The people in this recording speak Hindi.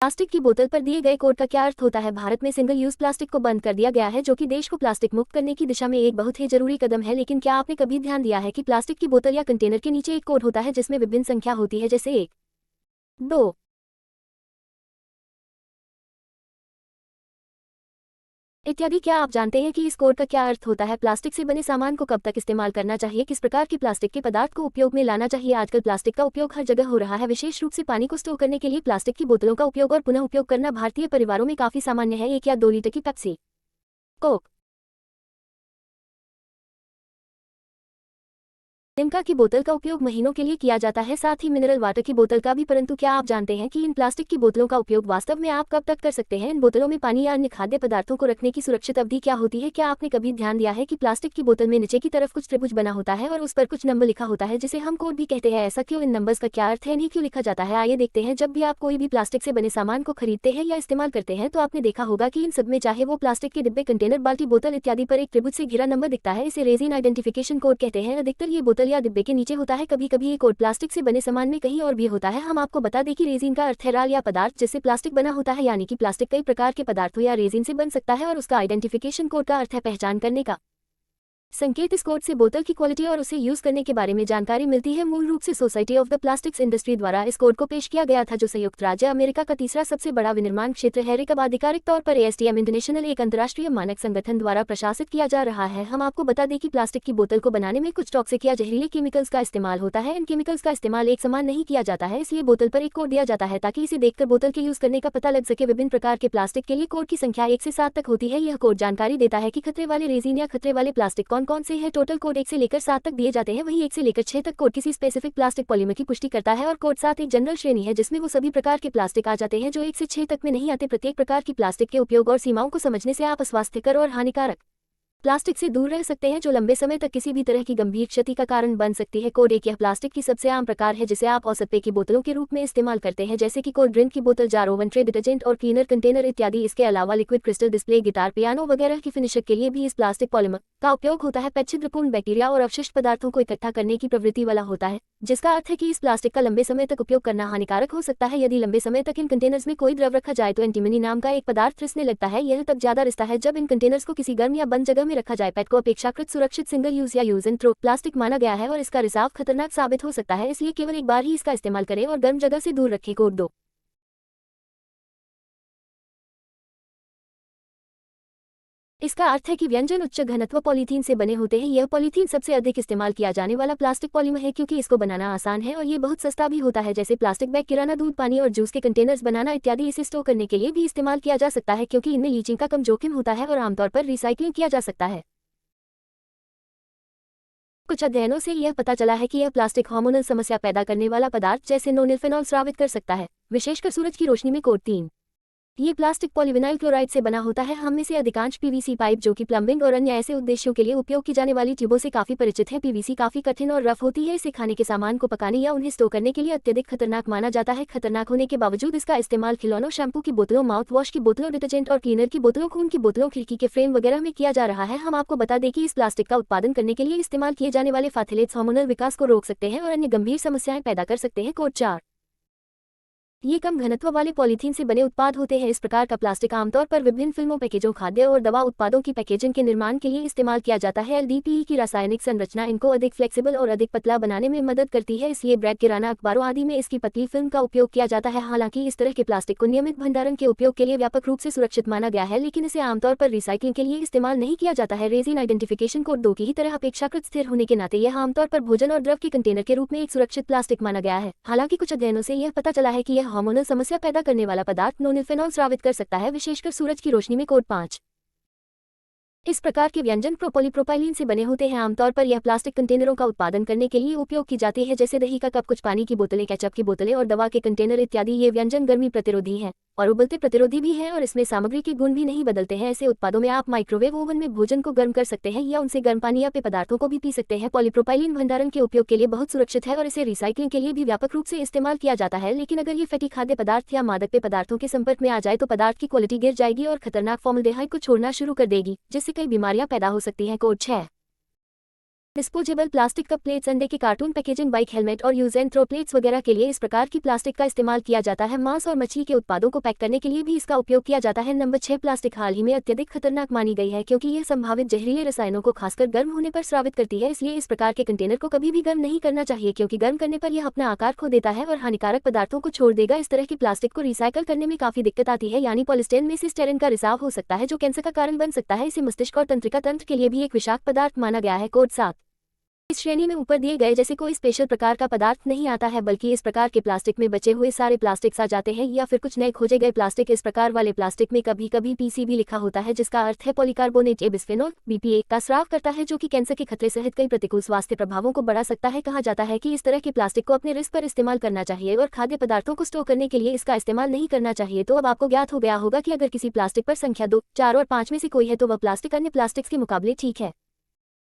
प्लास्टिक की बोतल पर दिए गए कोड का क्या अर्थ होता है? भारत में सिंगल यूज प्लास्टिक को बंद कर दिया गया है, जो कि देश को प्लास्टिक मुक्त करने की दिशा में एक बहुत ही जरूरी कदम है। लेकिन क्या आपने कभी ध्यान दिया है कि प्लास्टिक की बोतल या कंटेनर के नीचे एक कोड होता है जिसमें विभिन्न संख्या होती है, जैसे 1, 2, इत्यादि। क्या आप जानते हैं कि इस कोड का क्या अर्थ होता है? प्लास्टिक से बने सामान को कब तक इस्तेमाल करना चाहिए? किस प्रकार के प्लास्टिक के पदार्थ को उपयोग में लाना चाहिए? आजकल प्लास्टिक का उपयोग हर जगह हो रहा है, विशेष रूप से पानी को स्टोर करने के लिए प्लास्टिक की बोतलों का उपयोग और पुनः उपयोग करना भारतीय परिवारों में काफी सामान्य है। 1 या 2 लीटर की पेप्सी, कोक, लिम्का की बोतल का उपयोग महीनों के लिए किया जाता है, साथ ही मिनरल वाटर की बोतल का भी। परंतु क्या आप जानते हैं कि इन प्लास्टिक की बोतलों का उपयोग वास्तव में आप कब तक कर सकते हैं? इन बोतलों में पानी या अन्य खाद्य पदार्थों को रखने की सुरक्षित अवधि क्या होती है? क्या आपने कभी ध्यान दिया है कि प्लास्टिक की बोतल में नीचे की तरफ कुछ त्रिभुज बना होता है और उस पर कुछ नंबर लिखा होता है, जिसे हम कोड भी कहते हैं? ऐसा क्यों? इन नंबर्स का क्या अर्थ है? इन्हें क्यों लिखा जाता है? आइए देखते हैं। जब भी आप कोई भी प्लास्टिक से बने सामान को खरीदते हैं या इस्तेमाल करते हैं, तो आपने देखा होगा कि इन सब में, चाहे वो प्लास्टिक के डिब्बे, कंटेनर, बाल्टी, बोतल इत्यादि, पर एक त्रिभुज से घिरा नंबर दिखता है। इसे रेजिन आइडेंटिफिकेशन कोड कहते हैं। अधिकतर ये बोतल या डिब्बे के नीचे होता है। कभी कभी ये कोड प्लास्टिक से बने सामान में कहीं और भी होता है। हम आपको बता दें कि रेजिन का अर्थ है राल या पदार्थ जिससे प्लास्टिक बना होता है, यानी कि प्लास्टिक कई प्रकार के पदार्थों या रेजिन से बन सकता है, और उसका आइडेंटिफिकेशन कोड का अर्थ है पहचान करने का संकेत। इस कोड से बोतल की क्वालिटी और उसे यूज करने के बारे में जानकारी मिलती है। मूल रूप से society of the plastics industry द्वारा इस कोड को पेश किया गया था, जो संयुक्त राज्य अमेरिका का तीसरा सबसे बड़ा विनिर्माण क्षेत्र है। अब आधिकारिक तौर पर ASTM इंटरनेशनल, एक अंतर्राष्ट्रीय मानक संगठन द्वारा प्रशासित किया जा रहा है। हम आपको बता दें कि प्लास्टिक की बोतल को बनाने में कुछ टॉक्सिक या जहरीले केमिकल्स का इस्तेमाल होता है। इन केमिकल्स का इस्तेमाल एक समान नहीं किया जाता है, इसलिए बोतल पर एक कोड दिया जाता है ताकि इसे देखकर बोतल के यूज करने का पता लग सके। विभिन्न प्रकार के प्लास्टिक के लिए कोड की संख्या 1 से 7 तक होती है। यह कोड जानकारी देता है कि खतरे वाले रेजिन या खतरे वाले प्लास्टिक कौन कौन से हैं। टोटल कोड 1 से लेकर 7 तक दिए जाते हैं, वहीं 1 से लेकर 6 तक कोड किसी स्पेसिफिक प्लास्टिक पॉलीमर की पुष्टि करता है। और कोड 7 एक जनरल श्रेणी है जिसमें वो सभी प्रकार के प्लास्टिक आ जाते हैं जो 1 से 6 तक में नहीं आते। प्रत्येक प्रकार की प्लास्टिक के उपयोग और सीमाओं को समझने से आप अस्वास्थ्यकर और हानिकारक प्लास्टिक से दूर रह सकते हैं, जो लंबे समय तक किसी भी तरह की गंभीर क्षति का कारण बन सकती है। कोड 1 यह प्लास्टिक की सबसे आम प्रकार है जिसे आप औसत पेय की बोतलों के रूप में इस्तेमाल करते हैं, जैसे कि कोल्ड ड्रिंक की बोतल, जार, ओवन, ट्रे, डिटर्जेंट और क्लीनर कंटेनर इत्यादि। इसके अलावा liquid crystal display, guitar, piano वगैरह की फिनिशर के लिए भी इस प्लास्टिक पॉलीमर का उपयोग होता है। पेट छिद्रपूर्ण बैक्टीरिया और अवशिष्ट पदार्थों को इकट्ठा करने की प्रवृत्ति वाला होता है, जिसका अर्थ है कि इस प्लास्टिक का लंबे समय तक उपयोग करना हानिकारक हो सकता है। यदि लंबे समय तक इन कंटेनर्स में कोई द्रव रखा जाए तो एंटीमनी नाम का एक पदार्थ रिसने लगता है। यह तब ज्यादा रिसता है जब इन कंटेनर्स को किसी गर्म या बंद जगह में रखा जाए। पेट को अपेक्षाकृत सुरक्षित सिंगल यूज या यूज एंड थ्रो प्लास्टिक माना गया है और इसका रिसाव खतरनाक साबित हो सकता है, इसलिए केवल एक बार ही इसका इस्तेमाल करें और गर्म जगह से दूर रखें। कोड 2 इसका अर्थ है कि व्यंजन उच्च घनत्व पॉलीथीन से बने होते हैं। यह पॉलीथीन सबसे अधिक इस्तेमाल किया जाने वाला प्लास्टिक पॉलीमर है, क्योंकि इसको बनाना आसान है और ये बहुत सस्ता भी होता है। जैसे प्लास्टिक बैग, किराना, दूध, पानी और जूस के कंटेनर्स बनाना इत्यादि। इसे स्टोर करने के लिए भी इस्तेमाल किया जा सकता है, क्योंकि इनमें लीचिंग का कम जोखिम होता है और आमतौर पर रिसाइक्लिंग किया जा सकता है। कुछ अध्ययनों से यह पता चला है कि यह प्लास्टिक हार्मोनल समस्या पैदा करने वाला पदार्थ जैसे नोनिलफेनॉल स्रावित कर सकता है, विशेषकर सूरज की रोशनी में। कोड 3 ये प्लास्टिक पॉलीविनाइल क्लोराइड से बना होता है। हम में से अधिकांश पीवीसी पाइप, जो कि प्लम्बिंग और अन्य ऐसे उद्देश्यों के लिए उपयोग की जाने वाली ट्यूबों से काफी परिचित हैं। पीवीसी काफी कठिन और रफ होती है। इसे खाने के सामान को पकाने या उन्हें स्टोर करने के लिए अत्यधिक खतरनाक माना जाता है। खतरनाक होने के बावजूद इसका इस्तेमाल खिलौनों, शैम्पू की बोतलों, माउथ वॉश की बोतलों, डिटर्जेंट और क्लीनर की बोतलों, खून की बोतलों, खिड़की के फ्रेम वगैरह में किया जा रहा है। हम आपको बता दें कि इस प्लास्टिक का उत्पादन करने के लिए इस्तेमाल किए जाने वाले फाथिलेट्स हार्मोनल विकास को रोक सकते हैं और अन्य गंभीर समस्याएं पैदा कर सकते हैं। कोड 4 ये कम घनत्व वाले पॉलीथीन से बने उत्पाद होते हैं। इस प्रकार का प्लास्टिक आमतौर पर विभिन्न फिल्मों, पैकेजों, खाद्य और दवा उत्पादों की पैकेजिंग के निर्माण के लिए इस्तेमाल किया जाता है। LDPE की रासायनिक संरचना इनको अधिक फ्लेक्सिबल और अधिक पतला बनाने में मदद करती है, इसलिए ब्रेड, किराना, अखबारों आदि में इसकी पतली फिल्म का उपयोग किया जाता है। हालांकि इस तरह के प्लास्टिक को नियमित भंडारण के उपयोग के लिए व्यापक रूप से सुरक्षित माना गया है, लेकिन इसे आमतौर पर रिसाइक्लिंग के लिए इस्तेमाल नहीं किया जाता है। रेजिन आइडेंटिफिकेशन कोड 2 की ही तरह अपेक्षाकृत स्थिर होने के नाते यह आमतौर पर भोजन और द्रव के कंटेनर के रूप में एक सुरक्षित प्लास्टिक माना गया है। हालांकि कुछ अध्ययनों से यह पता चला है कि यह हार्मोनल समस्या पैदा करने वाला पदार्थ नोनिलफेनॉल स्रावित कर सकता है, विशेषकर सूरज की रोशनी में। कोड 5 इस प्रकार के व्यंजन प्रोपोलीप्रोपाइलीन से बने होते हैं। आमतौर पर यह प्लास्टिक कंटेनरों का उत्पादन करने के लिए उपयोग की जाती है, जैसे दही का कप, कुछ पानी की बोतलें, केचप की बोतलें और दवा के कंटेनर इत्यादि। ये व्यंजन गर्मी प्रतिरोधी हैं और उबलते प्रतिरोधी भी हैं और इसमें सामग्री के गुण भी नहीं बदलते हैं। ऐसे उत्पादों में आप माइक्रोवेव ओवन में भोजन को गर्म कर सकते हैं या उनसे गर्म पानी या पेय पदार्थों को भी पी सकते हैं। पॉलीप्रोपाइलीन भंडारण के उपयोग के लिए बहुत सुरक्षित है और इसे रिसाइक्लिंग के लिए भी व्यापक रूप से इस्तेमाल किया जाता है, लेकिन अगर ये फैटी खाद्य पदार्थ या मादक पेय पदार्थों के संपर्क में आ जाए तो पदार्थ की क्वालिटी गिर जाएगी और खतरनाक फॉर्मल्डेहाइड को छोड़ना शुरू कर देगी, जिससे कई बीमारियां पैदा हो सकती हैं। Code 6 disposable plastic cup plates, अंडे के कार्टून पैकेजिंग, बाइक हेलमेट और यूज एंड थ्रो प्लेट्स वगैरह के लिए इस प्रकार की प्लास्टिक का इस्तेमाल किया जाता है। मांस और मछली के उत्पादों को पैक करने के लिए भी इसका उपयोग किया जाता है। नंबर 6, प्लास्टिक हाल ही में अत्यधिक खतरनाक मानी गई है क्योंकि यह संभावित जहरीले रसायनों को खासकर गर्म होने पर स्रावित करती है। इसलिए इस प्रकार के कंटेनर को कभी भी गर्म नहीं करना चाहिए क्योंकि गर्म करने पर यह अपना आकार खो देता है और हानिकारक पदार्थों को छोड़ देगा। इस तरह की प्लास्टिक को रिसाइकल करने में काफी दिक्कत आती है, यानी पॉलीस्टाइन में से स्टेरिन का रिसाव हो सकता है जो कैंसर का कारण बन सकता है। इसे मस्तिष्क और तंत्रिका तंत्र के लिए भी एक विषाक्त पदार्थ माना गया है। कोड 7, इस श्रेणी में ऊपर दिए गए जैसे कोई स्पेशल प्रकार का पदार्थ नहीं आता है, बल्कि इस प्रकार के प्लास्टिक में बचे हुए सारे प्लास्टिक्स आ जाते हैं या फिर कुछ नए खोजे गए प्लास्टिक। इस प्रकार वाले प्लास्टिक में कभी कभी पीसीबी लिखा होता है जिसका अर्थ है पॉलीकार्बोनेट बिस्फेनॉल बीपीए का स्राव करता है जो कि कैंसर के खतरे सहित कई प्रतिकूल स्वास्थ्य प्रभावों को बढ़ा सकता है। कहा जाता है कि इस तरह के प्लास्टिक को अपने रिस्क पर इस्तेमाल करना चाहिए और खाद्य पदार्थों को स्टोर करने के लिए इसका इस्तेमाल नहीं करना चाहिए। तो अब आपको ज्ञात हो गया होगा कि अगर किसी प्लास्टिक पर संख्या 2, 4 और 5 में से कोई है तो वह प्लास्टिक अन्य प्लास्टिक्स के मुकाबले ठीक है।